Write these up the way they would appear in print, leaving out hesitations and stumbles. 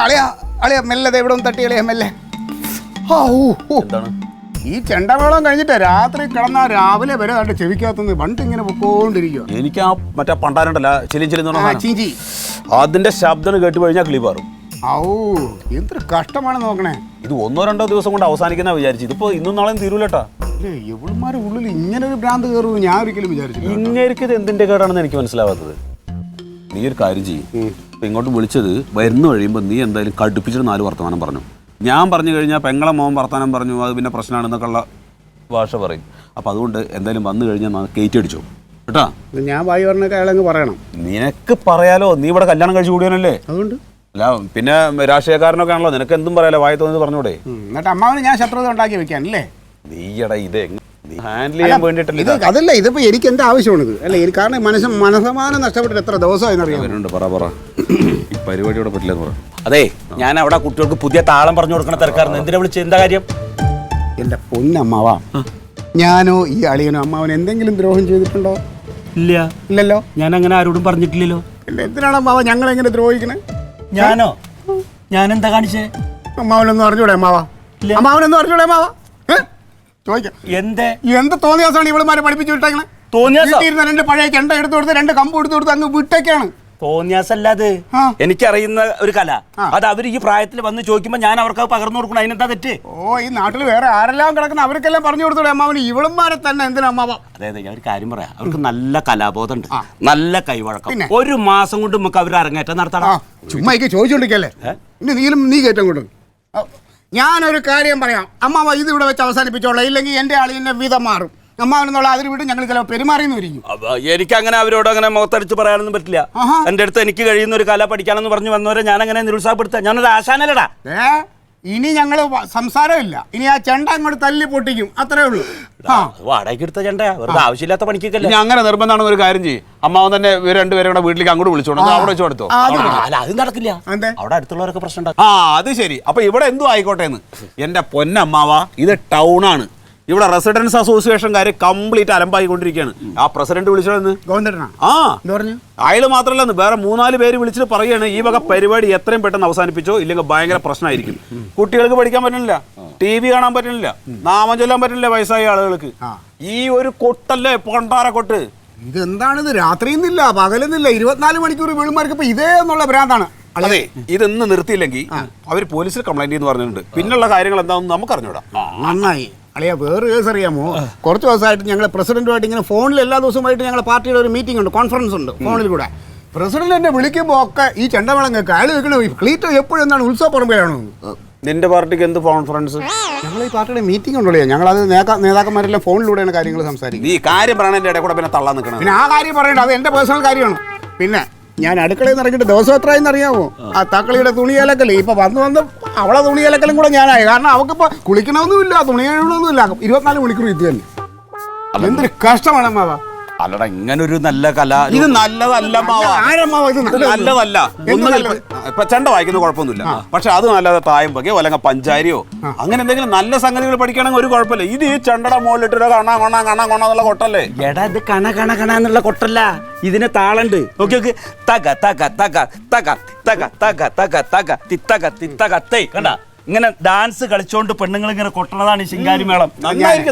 അളിയാ അളിയാ മെല്ലെ എവിടെ ഒന്ന് തട്ടി അളിയാ മെല്ലെ. ഈ ചെണ്ടമേളം കഴിഞ്ഞിട്ട് രാത്രി കിടന്നാ രാവിലെ വരെ കണ്ട് ചെവിക്കകത്തുനിന്ന് വണ്ടി ഇങ്ങനെ പൊക്കോണ്ടിരിക്കുക. എനിക്ക് ആ മറ്റേ പണ്ടാരണ്ടല്ല ചിലിഞ്ചിലി അതിന്റെ ശബ്ദം കേട്ട് കഴിഞ്ഞാൽ കിളി പാറും. എന്തൊരു കഷ്ടമാണ് നോക്കണേ. ഇത് 1-2 ദിവസം കൊണ്ട് അവസാനിക്കുന്ന വിചാരിച്ചു. ഇതിപ്പോ ഇന്നും നാളെയും തീരൂലട്ടാ. എവളുമാരുടെ ഉള്ളിൽ ഇങ്ങനെ ഒരു ഭ്രാന്ത് കയറും ഞാൻ ഒരിക്കലും വിചാരിച്ചു. ഇങ്ങേർക്ക് ഇത് എന്തിന്റെ കേടാണെന്ന് എനിക്ക് മനസ്സിലാവാത്തത്. നീ ഒരു കാര്യം ചെയ്യും, ഇപ്പൊ ഇങ്ങോട്ട് വിളിച്ചത് വരുന്ന കഴിയുമ്പോൾ നീ എന്തായാലും കടുപ്പിച്ചിട്ട് 4 വർത്തമാനം പറഞ്ഞു. ഞാൻ പറഞ്ഞു കഴിഞ്ഞാൽ പെങ്ങളെ മോൻ വർത്തമാനം പറഞ്ഞു അത് പിന്നെ പ്രശ്നമാണെന്നൊക്കെയുള്ള ഭാഷ പറയും. അപ്പം അതുകൊണ്ട് എന്തായാലും വന്നു കഴിഞ്ഞാൽ കയറ്റി അടിച്ചോ കേട്ടാ. ഞാൻ വായി പറഞ്ഞൊക്കെ അയാളങ്ങ് പറയണം. നിനക്ക് പറയാലോ, നീ ഇവിടെ കല്യാണം കഴിച്ചു കൂടിയാനല്ലേ. അതുകൊണ്ട് അല്ല പിന്നെ രാഷ്ട്രീയക്കാരനൊക്കെ ആണല്ലോ, നിനക്ക് എന്തും പറയാലോ, വായി തോന്നി പറഞ്ഞൂടെ. എന്നിട്ട് അമ്മാവന് ഞാൻ ശത്രുത ഉണ്ടാക്കി വെക്കാനല്ലേ. നീയടാ ഇത് ഹാൻഡിൽ ചെയ്യാൻ വേണ്ടിയിട്ടല്ലേ. അതല്ല, ഇതിപ്പോ എനിക്ക് എന്റെ ആവശ്യമാണിത് അല്ലേ. എനിക്ക് കാരണം മനസ്സമാനം നഷ്ടപ്പെട്ടിട്ട് എത്ര ദിവസമായെന്നറിയാം. പറ ഈ പരിപാടിയോടെ പറ്റില്ലെന്ന് പറ. അതെ, ഞാൻ അവിടെ കുട്ടികൾക്ക് പുതിയ താളം പറഞ്ഞു കൊടുക്കണ തിരക്കായിരുന്നു. എന്തിനാ വിളിച്ച്, എന്താ കാര്യം? എന്റെ പൊന്നമ്മാവാ, ഞാനോ ഈ അളിയനോ അമ്മാവൻ എന്തെങ്കിലും ദ്രോഹം ചെയ്തിട്ടുണ്ടോ? ഇല്ലല്ലോ. ഞാൻ അങ്ങനെ ആരോടും പറഞ്ഞിട്ടില്ലല്ലോ. പിന്നെ എന്തിനാണ് അമ്മാവ ഞങ്ങൾ എങ്ങനെ ദ്രോഹിക്കണേ? ഞാനെന്താ കാണിച്ചേ? അമ്മാവനൊന്നും അറിഞ്ഞൂടെ അമ്മാവാ? അമ്മാവനൊന്നും അറിഞ്ഞൂടെ അമ്മാവാ? ചോദിക്കാം. എന്ത് തോന്നിയാസാണ് ഇവളുമാരെ പഠിപ്പിച്ചു വിട്ടേക്കണേ? തോന്നിയാസം 2 പഴയ ചെണ്ട എടുത്തു കൊടുത്ത് 2 കമ്പ് എടുത്തു കൊടുത്ത് അങ്ങ് വിട്ടേക്കാണ്. തോന്നിയാസല്ലാത്, എനിക്കറിയുന്ന ഒരു കല. അത് അവർ ഈ പ്രായത്തിൽ വന്ന് ചോദിക്കുമ്പോ ഞാൻ അവർക്ക് പകർന്നു കൊടുക്കണം. അതിനെന്താ തെറ്റ്? ഈ നാട്ടിൽ വേറെ ആരെല്ലാം കിടക്കുന്ന അവർക്കെല്ലാം പറഞ്ഞു കൊടുത്തോളൂ അമ്മാവന്. ഇവളുമാരെ തന്നെ എന്തിനാ അമ്മാവ? അതെ, ഞാൻ ഒരു കാര്യം പറയാം. അവർക്ക് നല്ല കലാബോധം ഉണ്ട്, നല്ല കൈവഴക്കം. 1 മാസം കൊണ്ട് നമുക്ക് അവർ അരങ്ങേറ്റം നടത്തണം. ചുമ്മാ ചോദിച്ചോണ്ടിരിക്കല്ലേ. നീ കയറ്റം കൊണ്ട് ഞാനൊരു കാര്യം പറയാം അമ്മാവ, ഇത് ഇവിടെ വെച്ച് അവസാനിപ്പിച്ചോളാം. ഇല്ലെങ്കിൽ എന്റെ ആളിനെ വിധം മാറും. അമ്മാവനെന്നുള്ള അതിൽ വിട്ട് ഞങ്ങൾ ചില പെരുമാറിയെന്നിരിക്കും. എനിക്ക് അങ്ങനെ അവരോട് അങ്ങനെ മുഖത്തടിച്ച് പറയാനൊന്നും പറ്റില്ല. എന്റെ അടുത്ത് എനിക്ക് കഴിയുന്ന ഒരു കല പഠിക്കാനെന്ന് പറഞ്ഞു വന്നവരെ ഞാൻ അങ്ങനെ നിരുത്സാഹപ്പെടുത്താം. ഞാനൊരു ആശാനല്ലടാ. ഇനി ഞങ്ങൾ സംസാരമില്ല. ഇനി ആ ചെണ്ട അങ്ങോട്ട് തല്ലി പൊട്ടിക്കും, അത്രേ ഉള്ളൂ. വാടകയ്ക്ക് എടുത്ത ചെണ്ടയാ, വെറുതെ ആവശ്യമില്ലാത്ത പണിക്കല്ലേ. അങ്ങനെ നിർബന്ധമാണ്. ഒരു കാര്യം ചെയ്യും, അമ്മാവൻ തന്നെ 2 പേരെ കൂടെ വീട്ടിലേക്ക് അങ്ങോട്ട് വിളിച്ചോളൂ, അവിടെ വെച്ച് കൊടുത്തോ. അത് നടക്കില്ല, അവിടെ അടുത്തുള്ളവരൊക്കെ പ്രശ്നം ഉണ്ടാക്കും. അത് ശരി. അപ്പൊ ഇവിടെ എന്തോ ആയിക്കോട്ടെ എന്ന്. എന്റെ പൊന്നമ്മാവ, ഇത് ടൗണാണ്. ഇവിടെ റെസിഡൻസ് അസോസിയേഷൻകാർ കംപ്ലീറ്റ് അലമ്പായിക്കൊണ്ടിരിക്കുകയാണ്. ആ പ്രസിഡന്റ് വിളിച്ചോന്ന് അയാൾ മാത്രമല്ല, വേറെ 3-4 പേര് വിളിച്ചിട്ട് പറയുകയാണ് ഈ വക പരിപാടി എത്രയും പെട്ടെന്ന് അവസാനിപ്പിച്ചോ, ഇല്ലെങ്കിൽ ഭയങ്കര പ്രശ്നമായിരിക്കും. കുട്ടികൾക്ക് പഠിക്കാൻ പറ്റുന്നില്ല, TV കാണാൻ പറ്റുന്നില്ല, നാമം ചൊല്ലാൻ പറ്റുന്നില്ല വയസ്സായ ആളുകൾക്ക്. ഈ ഒരു കൊട്ടല്ലേ പണ്ടാര കൊട്ട്. ഇതെന്താണിത്? രാത്രിയൊന്നുമില്ല, പകലൊന്നുമില്ല, 24 മണിക്കൂർ വെളുമാർക്ക് ഇപ്പൊ ഇതേ എന്നുള്ള ഭ്രാന്താണ്. അതെ, ഇതൊന്ന് നിർത്തിയില്ലെങ്കിൽ അവർ പോലീസിൽ കംപ്ലൈന്റ് എന്ന് പറഞ്ഞിട്ടുണ്ട്. പിന്നുള്ള കാര്യങ്ങൾ എന്താണെന്ന് നമുക്ക് അറിഞ്ഞൂടാ. നന്നായി അളിയാ. വേറെ കേസ് അറിയാമോ? കുറച്ച് ദിവസമായിട്ട് ഞങ്ങൾ പ്രസിഡന്റുമായിട്ട് ഇങ്ങനെ ഫോണിൽ എല്ലാ ദിവസമായിട്ട് ഞങ്ങളുടെ പാർട്ടിയുടെ ഒരു മീറ്റിംഗ് ഉണ്ട്, കോൺഫറൻസ് ഉണ്ട് ഫോണിൽ കൂടെ. പ്രസിഡന്റ് എന്നെ വിളിക്കുമ്പോൾ ഒക്കെ ഈ ചെണ്ടമേളം കേൾക്കുക. അയാൾ വെക്കണോ ക്ലീറ്റ് എപ്പോഴും എന്താണ് ഉത്സവപ്പറമ്പിലാണോ? നിന്റെ പാർട്ടിക്ക് എന്ത് കോൺഫറൻസ്? ഞങ്ങൾ ഈ പാർട്ടിയുടെ മീറ്റിംഗ് ഉണ്ടല്ലോ, ഞങ്ങളത് നേതാക്കന്മാരെല്ലാം ഫോണിലൂടെയാണ് കാര്യങ്ങൾ സംസാരിക്കുന്നത്. ഈ കാര്യം പറയണതിന്റെ ഇടയിൽ കൂടെ പിന്നെ തള്ളാൻ നിൽക്കണം. പിന്നെ ആ കാര്യം പറയണ്ട, അത് എന്റെ പേഴ്സണൽ കാര്യമാണ്. പിന്നെ ഞാൻ അടുക്കളയിൽ നിന്ന് ഇറങ്ങിയിട്ട് ദിവസം എത്രയെന്ന് അറിയാമോ? ആ തക്കളിയുടെ തുണിയലക്കല്ലേ ഇപ്പൊ വന്ന് അവളെ തുണിയലക്കലും കൂടെ ഞാനായി. കാരണം അവക്കിപ്പോ കുളിക്കണമൊന്നുമില്ല, തുണിയൊന്നുമില്ല, 24 മണിക്കൂർ ഇത് തന്നെ. എന്തൊരു കഷ്ടമാണ് അമ്മാവ. അല്ലടാ, ഇങ്ങനൊരു നല്ല കല ഇത് നല്ലതല്ല. നല്ലതല്ല. ഇപ്പൊ ചെണ്ട വായിക്കുന്ന കുഴപ്പമൊന്നുമില്ല, പക്ഷെ അത് നല്ലത് തായമ്പകയോ അല്ലെങ്കിൽ പഞ്ചാരിയോ അങ്ങനെ എന്തെങ്കിലും നല്ല സംഗതികൾ പഠിക്കണമെങ്കിൽ ഒരു കുഴപ്പമില്ല. ഇത് ഈ ചെണ്ടയുടെ മുകളിലിട്ട് കണ എന്നുള്ള കൊട്ടല്ലേ. എടാ, ഇത് കണ എന്നുള്ള കൊട്ടല്ല, ഇതിന് താളുണ്ട്. ഓക്കെ ഓക്കെ, തക തക തക തക തക തക തക തക തിത്തക തിത്തക തേ. കണ്ട, ഇങ്ങനെ ഡാൻസ് കളിച്ചോണ്ട് പെണ്ണുങ്ങൾ ഇങ്ങനെ കൊട്ടണതാണ് ഈ ശിങ്കാരി മേളം.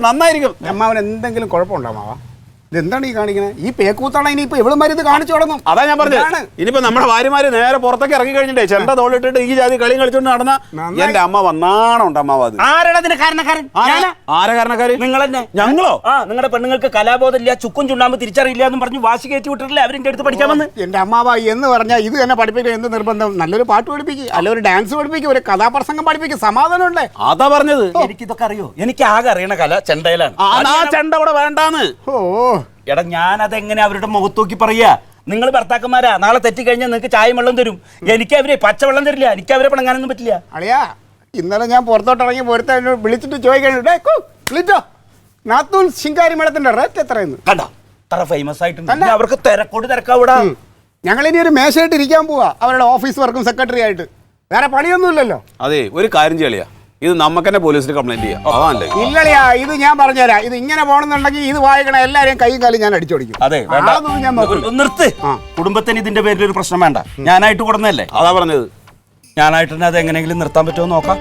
നന്നായിരിക്കും. അമ്മാവൻ എന്തെങ്കിലും കുഴപ്പമുണ്ടോ അമ്മാവ? ഇതെന്താണ് ഈ കാണിക്കുന്നത്? ഈ പേക്കൂത്താണ് ഇനിയിപ്പോ ഇവളുമാര് ഇത് കാണിച്ചു തുടങ്ങും. അതാ ഞാൻ പറഞ്ഞത്. ഇനിയിപ്പോ നമ്മുടെ ഭാര്യമാര് നേരെ പുറത്തേക്ക് ഇറങ്ങി കഴിഞ്ഞിട്ടേ ചെണ്ട തോളിട്ടിട്ട് ഈ ജാതി കളിയും കളിച്ചോണ്ട് നടന്ന എന്റെ അമ്മ വന്നാണുണ്ട്. അമ്മാവ് ആരാണ് കാരണക്കാരൻ? ആരാ കാരണക്കാര്? നിങ്ങൾ തന്നെ. ഞങ്ങളോ? നിങ്ങളുടെ പെണ്ണുങ്ങൾക്ക് കലാബോധം ഇല്ല, ചുക്കും ചുണ്ടാമ്പ് തിരിച്ചറിയില്ല എന്ന് പറഞ്ഞു വാശി കയറ്റി വിട്ടിട്ടില്ല അവരിന്റെ അടുത്ത് പഠിക്കാമെന്ന്. എന്റെ അമ്മാവ എന്ന് പറഞ്ഞാൽ ഇത് തന്നെ പഠിപ്പിക്കുക എന്ത് നിർബന്ധം? നല്ലൊരു പാട്ട് പഠിപ്പിക്കുക, അല്ല ഒരു ഡാൻസ് പഠിപ്പിക്കുക, ഒരു കഥാപ്രസംഗം പഠിപ്പിക്കുക, സമാധാനം ഉണ്ടേ. അതാ പറഞ്ഞത്. എനിക്കിതൊക്കെ അറിയോ? എനിക്ക് ആകെ അറിയണ കല ചെണ്ടയിലാണ്. ചെണ്ട ഇവിടെ വേണ്ടാന്ന്. എടാ, ഞാനതെങ്ങനെ അവരുടെ മുഖത്ത് നോക്കി പറയാ? നിങ്ങൾ ഭർത്താക്കന്മാരാ, നാളെ തെറ്റിക്കഴിഞ്ഞാൽ നിങ്ങൾക്ക് ചായ വെള്ളം തരും, എനിക്ക് അവരെ പച്ചവെള്ളം തരില്ല, എനിക്ക് അവരെ പിണങ്ങാനൊന്നും പറ്റില്ല. അളിയാ, ഇന്നലെ ഞാൻ പുറത്തോട്ട് ഇറങ്ങി പോരത്തെ വിളിച്ചിട്ട് ചോദിക്കണോ നാത്തൂൻ ശിങ്കാരി മേളത്തിന്റെ റേറ്റ് എത്രയെന്ന്? കണ്ടോ, അത്ര ഫേമസ് ആയിട്ടുണ്ട്. അവർക്ക് തിരക്കോട് തിരക്കാവിടാ. ഞങ്ങളിനി ഒരു മേശയായിട്ട് ഇരിക്കാൻ പോവാ, അവരുടെ ഓഫീസ് വർക്കും സെക്രട്ടറി ആയിട്ട്. വേറെ പണിയൊന്നുമില്ലല്ലോ. അതെ, ഒരു കാര്യം ചെയ്യളിയാ, ഇത് നമുക്ക് തന്നെ പോലീസിൽ കംപ്ലൈന്റ് ചെയ്യാം. അതാണല്ലേ? ഇല്ലളിയാ, ഇത് ഞാൻ പറഞ്ഞുതരാം. ഇത് ഇങ്ങനെ പോകണമെന്നുണ്ടെങ്കിൽ ഇത് വായിക്കണ എല്ലാരെയും കൈയും കാലും ഞാൻ അടിച്ചോടിക്കും. അതെ, നിർത്ത്. കുടുംബത്തിന് ഇതിന്റെ പേരിൽ ഒരു പ്രശ്നം വേണ്ട. ഞാനായിട്ട് കൊടുന്നല്ലേ. അതാ പറഞ്ഞത്. ഞാനായിട്ട് തന്നെ അത് എങ്ങനെയെങ്കിലും നിർത്താൻ പറ്റുമോ നോക്കാം.